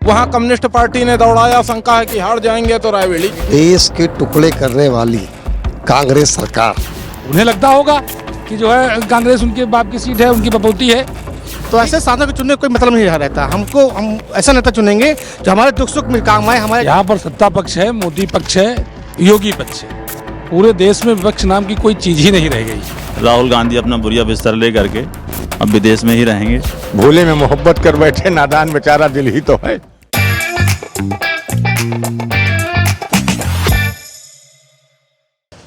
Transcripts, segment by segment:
वहाँ communist party ने दौड़ाया, शंका है कि हार जाएंगे तो रायबरेली। देश के टुकड़े करने वाली कांग्रेस सरकार, उन्हें लगता होगा कि जो है कांग्रेस उनके बाप की सीट है, उनकी बपौती है, तो ऐसे साधन को चुनने का कोई मतलब नहीं रहता। हम ऐसा नेता चुनेंगे जो हमारे दुख सुख में काम आए। हमारे यहाँ पर सत्ता पक्ष है, मोदी पक्ष है, योगी पक्ष है। पूरे देश में विपक्ष नाम की कोई चीज ही नहीं रह गई। राहुल गांधी अपना बुरिया बिस्तर ले करके अब विदेश में ही रहेंगे। भोले में मोहब्बत कर बैठे नादान बेचारा दिल ही तो है।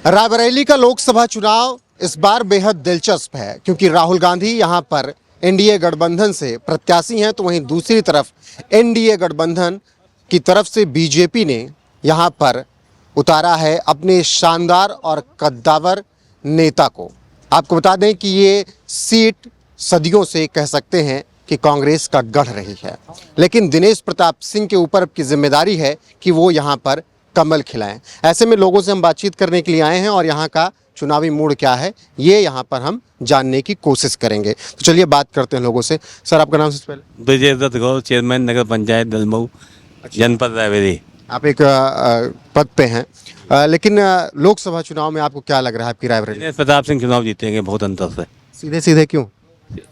रायबरेली का लोकसभा चुनाव इस बार बेहद दिलचस्प है क्योंकि राहुल गांधी यहाँ पर एनडीए गठबंधन से प्रत्याशी हैं, तो वहीं दूसरी तरफ एनडीए गठबंधन की तरफ से बीजेपी ने यहाँ पर उतारा है अपने शानदार और कद्दावर नेता को। आपको बता दें कि ये सीट सदियों से कह सकते हैं कि कांग्रेस का गढ़ रही है, लेकिन दिनेश प्रताप सिंह के ऊपर अब की जिम्मेदारी है कि वो यहाँ पर कमल खिलाएं। ऐसे में लोगों से हम बातचीत करने के लिए आए हैं और यहाँ का चुनावी मूड क्या है ये यहाँ पर हम जानने की कोशिश करेंगे। तो चलिए बात करते हैं लोगों से। सर, आपका नाम सबसे पहले? विजय दत्त गौर, चेयरमैन नगर पंचायत दलमऊ, जनपद रायबरेली। आप एक पद पे हैं, लेकिन लोकसभा चुनाव में आपको क्या लग रहा है आपकी रायबरेली? दिनेश प्रताप सिंह चुनाव जीतेंगे बहुत अंतर से। सीधे सीधे क्यों?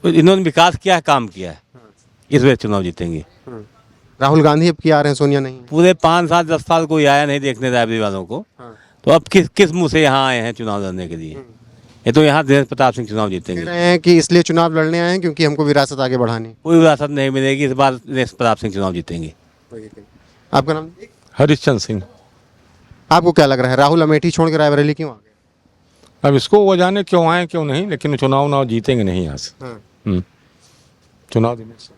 इन्होंने विकास किया है, काम किया है, इस वजह चुनाव जीतेंगे। राहुल गांधी अब की आ रहे हैं, सोनिया नहीं? पूरे 5 साल 10 साल कोई आया नहीं देखने रायबरेली वालों को, तो अब किस मुंह से यहाँ आए हैं चुनाव लड़ने के लिए? ये तो यहाँ दिनेश प्रताप सिंह चुनाव कह जीतेंगे। रहे हैं कि इसलिए चुनाव लड़ने आए हैं क्योंकि हमको विरासत आगे बढ़ानी। कोई विरासत नहीं मिलेगी, इस बार दिनेश प्रताप सिंह चुनाव जीतेंगे। आपका नाम? हरिश्चंद्र सिंह। आपको क्या लग रहा है राहुल अमेठी छोड़ के रायबरेली क्यों आ गए? अब इसको वो जाने क्यों आए क्यों नहीं, लेकिन चुनाव जीतेंगे नहीं यहाँ से। चुनाव दिनेश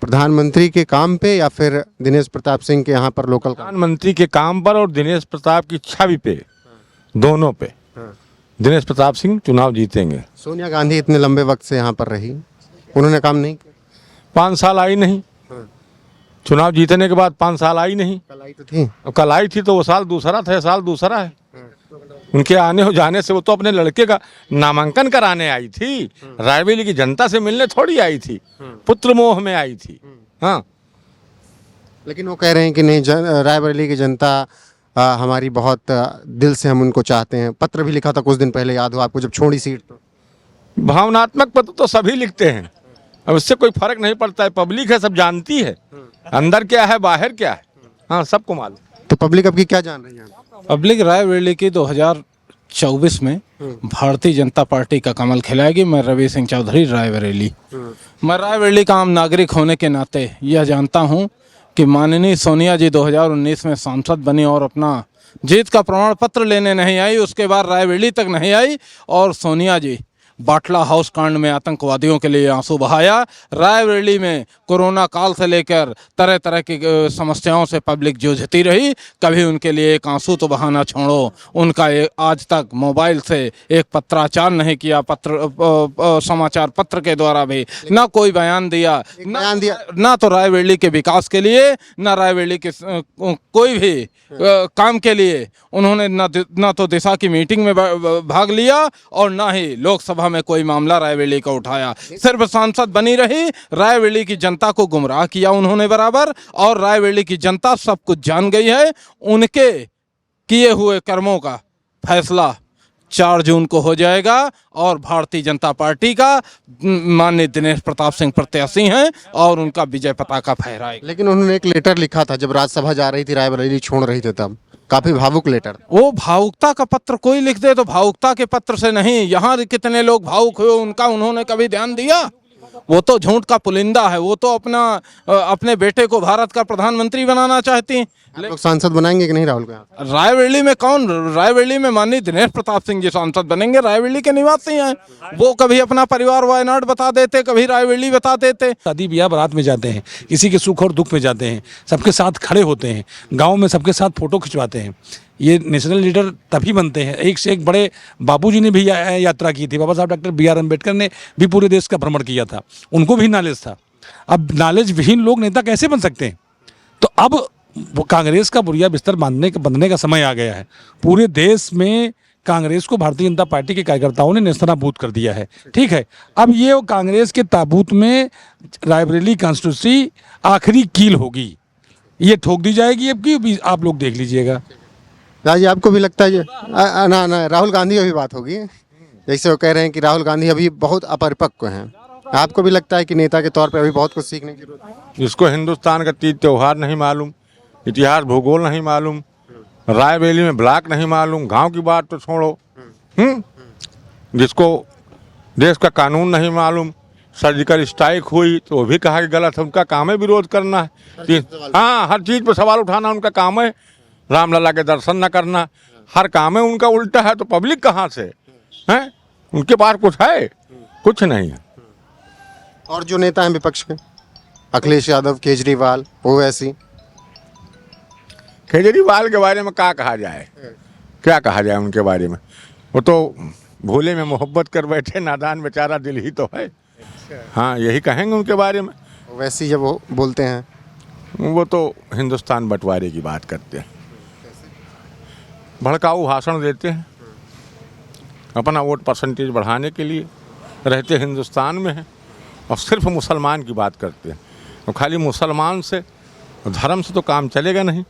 प्रधानमंत्री के काम पे या फिर दिनेश प्रताप सिंह के यहाँ पर लोकल काम? प्रधानमंत्री के काम पर और दिनेश प्रताप की छवि पे, दोनों पे दिनेश प्रताप सिंह चुनाव जीतेंगे। सोनिया गांधी इतने लंबे वक्त से यहाँ पर रही, उन्होंने काम नहीं किया? 5 साल आई नहीं, चुनाव जीतने के बाद 5 साल आई नहीं। कल आई तो थी। अब कल आई थी तो वो साल दूसरा था, साल दूसरा है। उनके आने हो जाने से वो तो अपने लड़के का नामांकन कराने आई थी, रायबरेली की जनता से मिलने थोड़ी आई थी, पुत्र मोह में आई थी। हाँ, लेकिन वो कह रहे हैं कि नहीं, रायबरेली की जनता हमारी बहुत दिल से हम उनको चाहते हैं। पत्र भी लिखा था कुछ दिन पहले, याद हो आपको, जब छोड़ी सीट तो? भावनात्मक पत्र तो सभी लिखते हैं, अब इससे कोई फर्क नहीं पड़ता है। पब्लिक है, सब जानती है अंदर क्या है बाहर क्या है। हाँ, सबको मालूम। तो पब्लिक अब की क्या जान रही है? पब्लिक रायबरेली की 2024 में भारतीय जनता पार्टी का कमल खिलाएगी। मैं रवि सिंह चौधरी, रायबरेली। मैं रायबरेली का आम नागरिक होने के नाते यह जानता हूं कि माननीय सोनिया जी 2019 में सांसद बनी और अपना जीत का प्रमाण पत्र लेने नहीं आई, उसके बाद रायबरेली तक नहीं आई, और सोनिया जी बाटला हाउस कांड में आतंकवादियों के लिए आंसू बहाया। रायबरेली में कोरोना काल से लेकर तरह तरह की समस्याओं से पब्लिक जूझती रही, कभी उनके लिए एक आंसू तो बहाना छोड़ो, उनका आज तक मोबाइल से एक पत्राचार नहीं किया, समाचार पत्र के द्वारा भी ना कोई बयान दिया, ना तो रायबरेली के विकास के लिए, ना रायबरेली के कोई भी काम के लिए उन्होंने ना तो दिशा की मीटिंग में भाग लिया और ना ही लोकसभा में कोई मामला रायबरेली का उठाया। सिर्फ सांसद बनी रही, रायबरेली की जनता को गुमराह किया उन्होंने बराबर, और रायबरेली की जनता सब कुछ जान गई है। उनके किए हुए कर्मों का फैसला 4 जून को हो जाएगा और भारतीय जनता पार्टी का माननीय दिनेश प्रताप सिंह प्रत्याशी हैं और उनका विजय पताका फहराएगा। लेकिन उन्होंने एक लेटर लिखा था जब राज्यसभा जा रही थी, रायबरेली छोड़ रही थी, तब काफी भावुक लेटर। वो भावुकता का पत्र कोई लिख दे तो भावुकता के पत्र से नहीं, यहाँ कितने लोग भावुक हुए उनका उन्होंने कभी ध्यान दिया? वो तो झूठ का पुलिंदा है, वो तो अपने बेटे को भारत का प्रधानमंत्री बनाना चाहती हैं। लोग सांसद बनाएंगे कि नहीं राहुल को? रायबरेली में कौन? रायबरेली में माननीय दिनेश प्रताप सिंह जी सांसद बनेंगे, रायबरेली के निवासी हैं। वो कभी अपना परिवार वायनाड बता देते, कभी रायबरेली बता देते। शादी ब्याह बारात में जाते हैं, किसी के सुख और दुख में जाते हैं, सबके साथ खड़े होते हैं, गांव में सबके साथ फोटो खिंचवाते हैं। ये नेशनल लीडर तभी बनते हैं। एक से एक बड़े बाबूजी ने भी यात्रा की थी, बाबा साहब डॉक्टर BR अम्बेडकर ने भी पूरे देश का भ्रमण किया था, उनको भी नॉलेज था। अब नॉलेज विहीन लोग नेता कैसे बन सकते हैं? तो अब वो कांग्रेस का बुरिया बिस्तर बंधने का समय आ गया है। पूरे देश में कांग्रेस को भारतीय जनता पार्टी के कार्यकर्ताओं ने नेस्तनाबूद कर दिया है। ठीक है, अब ये कांग्रेस के ताबूत में रायबरेली कॉन्स्टिट्यूंसी आखिरी कील होगी। ये ठोक दी जाएगी अब की, अभी आप लोग देख लीजिएगा। राजी आपको भी लगता है ना राहुल गांधी की भी बात होगी, जैसे वो कह रहे हैं कि राहुल गांधी अभी बहुत अपरिपक्व हैं, आपको भी लगता है कि नेता के तौर पे अभी बहुत कुछ सीखने की जरूरत है? जिसको हिंदुस्तान का तीज त्योहार नहीं मालूम, इतिहास भूगोल नहीं मालूम, रायबरेली में ब्लॉक नहीं मालूम, गांव की बात तो छोड़ो, जिसको देश का कानून नहीं मालूम, सर्जिकल स्ट्राइक हुई तो वो भी कहा कि गलत है, उनका काम है विरोध करना है। हाँ, हर चीज़ पर सवाल उठाना उनका काम है। रामलला के दर्शन न करना हर काम है उनका, उल्टा है तो पब्लिक कहाँ से है? उनके पास कुछ है? कुछ नहीं है। और जो नेता हैं विपक्ष के, अखिलेश यादव, केजरीवाल, ओवैसी, केजरीवाल के बारे में क्या कहा जाए, क्या कहा जाए उनके बारे में? वो तो भोले में मोहब्बत कर बैठे, नादान बेचारा दिल ही तो है। हाँ, यही कहेंगे उनके बारे में। ओवैसी जब वो बोलते हैं वो तो हिंदुस्तान बंटवारे की बात करते हैं, भड़काऊ भाषण देते हैं, अपना वोट परसेंटेज बढ़ाने के लिए, रहते हिंदुस्तान में हैं और सिर्फ मुसलमान की बात करते हैं। और खाली मुसलमान से, धर्म से तो काम चलेगा नहीं,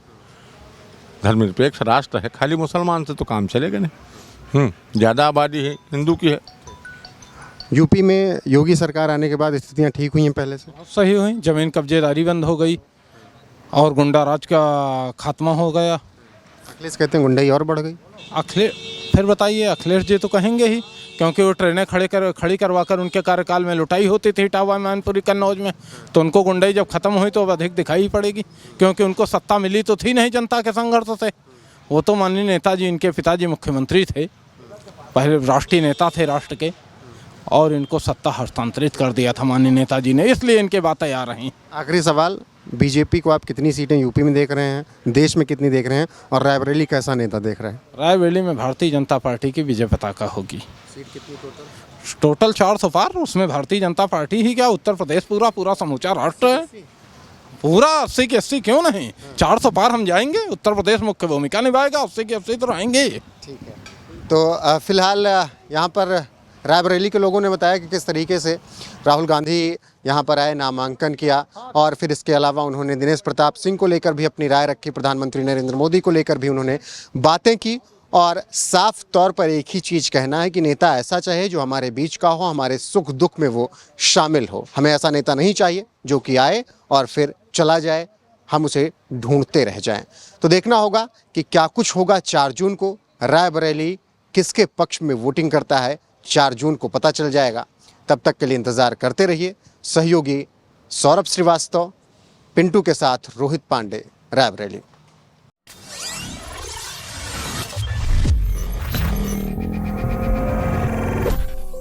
धर्मनिरपेक्ष राष्ट्र है, खाली मुसलमान से तो काम चलेगा नहीं। ज़्यादा आबादी है हिंदू की है। यूपी में योगी सरकार आने के बाद स्थितियां ठीक हुई हैं पहले से? सही हुई, जमीन कब्जेदारी बंद हो गई और गुंडा राज का खात्मा हो गया। अखिलेश कहते हैं गुंडाई और बढ़ गई। फिर बताइए, अखिलेश जी तो कहेंगे ही, क्योंकि वो ट्रेनें खड़ी करवा कर उनके कार्यकाल में लुटाई होती थी इटावा, मैनपुरी, कन्नौज में, तो उनको गुंडाई जब खत्म हुई तो अब अधिक दिखाई पड़ेगी, क्योंकि उनको सत्ता मिली तो थी नहीं जनता के संघर्ष से। वो तो माननीय नेताजी, इनके पिताजी मुख्यमंत्री थे, पहले राष्ट्रीय नेता थे राष्ट्र के, और इनको सत्ता हस्तांतरित कर दिया था माननीय नेताजी ने, इसलिए इनके बातें आ रही। आखिरी सवाल, बीजेपी को आप कितनी सीटें यूपी में देख रहे हैं, देश में कितनी देख रहे हैं, और रायबरेली कैसा नेता देख रहे हैं? रायबरेली में भारतीय जनता पार्टी की विजय पताका होगी। सीट कितनी टोटल 400 पार, उसमें भारतीय जनता पार्टी ही क्या, उत्तर प्रदेश पूरा समूचा राष्ट्र है, पूरा 80 की 80 क्यों नहीं, 400 पार हम जाएंगे। उत्तर प्रदेश मुख्य भूमिका निभाएगा, 80 की 80 तो रहेंगे। ठीक है, तो फिलहाल यहाँ पर रायबरेली के लोगों ने बताया कि किस तरीके से राहुल गांधी यहाँ पर आए, नामांकन किया, और फिर इसके अलावा उन्होंने दिनेश प्रताप सिंह को लेकर भी अपनी राय रखी, प्रधानमंत्री नरेंद्र मोदी को लेकर भी उन्होंने बातें की, और साफ तौर पर एक ही चीज़ कहना है कि नेता ऐसा चाहे जो हमारे बीच का हो, हमारे सुख दुख में वो शामिल हो। हमें ऐसा नेता नहीं चाहिए जो कि आए और फिर चला जाए, हम उसे ढूंढते रह जाएं। तो देखना होगा कि क्या कुछ होगा 4 जून को, रायबरेली किसके पक्ष में वोटिंग करता है, 4 जून को पता चल जाएगा। तब तक के लिए इंतज़ार करते रहिए। सहयोगी सौरभ श्रीवास्तव, पिंटू के साथ रोहित पांडे, रायबरेली।